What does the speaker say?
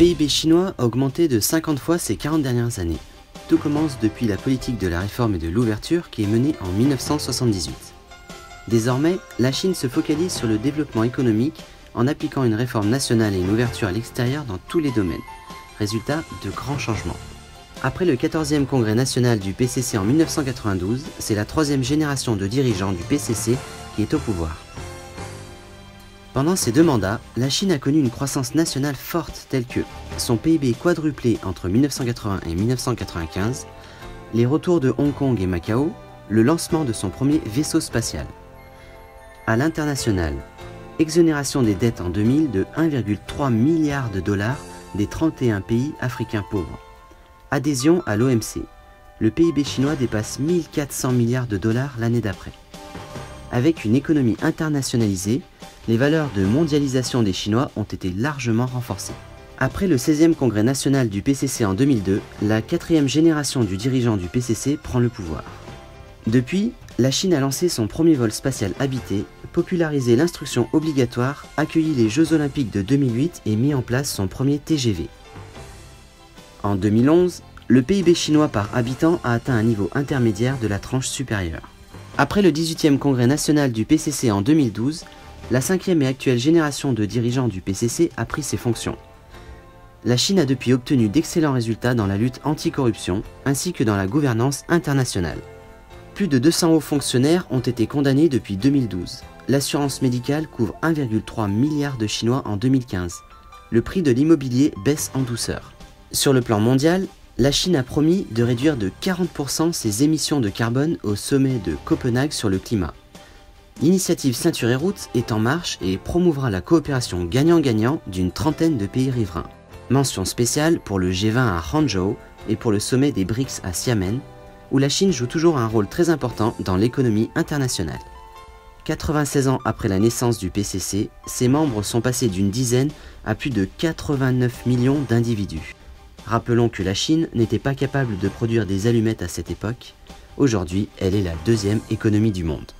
PIB chinois a augmenté de 50 fois ces 40 dernières années. Tout commence depuis la politique de la réforme et de l'ouverture qui est menée en 1978. Désormais, la Chine se focalise sur le développement économique en appliquant une réforme nationale et une ouverture à l'extérieur dans tous les domaines. Résultat, de grands changements. Après le 14e congrès national du PCC en 1992, c'est la troisième génération de dirigeants du PCC qui est au pouvoir. Pendant ces deux mandats, la Chine a connu une croissance nationale forte telle que son PIB quadruplé entre 1980 et 1995, les retours de Hong Kong et Macao, le lancement de son premier vaisseau spatial. À l'international, exonération des dettes en 2000 de 1,3 milliard de dollars des 31 pays africains pauvres. Adhésion à l'OMC. Le PIB chinois dépasse 1400 milliards de dollars l'année d'après. Avec une économie internationalisée, les valeurs de mondialisation des Chinois ont été largement renforcées. Après le 16e congrès national du PCC en 2002, la quatrième génération du dirigeant du PCC prend le pouvoir. Depuis, la Chine a lancé son premier vol spatial habité, popularisé l'instruction obligatoire, accueilli les Jeux Olympiques de 2008 et mis en place son premier TGV. En 2011, le PIB chinois par habitant a atteint un niveau intermédiaire de la tranche supérieure. Après le 18e congrès national du PCC en 2012, la cinquième et actuelle génération de dirigeants du PCC a pris ses fonctions. La Chine a depuis obtenu d'excellents résultats dans la lutte anticorruption ainsi que dans la gouvernance internationale. Plus de 200 hauts fonctionnaires ont été condamnés depuis 2012. L'assurance médicale couvre 1,3 milliard de Chinois en 2015. Le prix de l'immobilier baisse en douceur. Sur le plan mondial, la Chine a promis de réduire de 40% ses émissions de carbone au sommet de Copenhague sur le climat. L'initiative Ceinture et Route est en marche et promouvra la coopération gagnant-gagnant d'une trentaine de pays riverains. Mention spéciale pour le G20 à Hangzhou et pour le sommet des BRICS à Xiamen, où la Chine joue toujours un rôle très important dans l'économie internationale. 96 ans après la naissance du PCC, ses membres sont passés d'une dizaine à plus de 89 millions d'individus. Rappelons que la Chine n'était pas capable de produire des allumettes à cette époque. Aujourd'hui, elle est la deuxième économie du monde.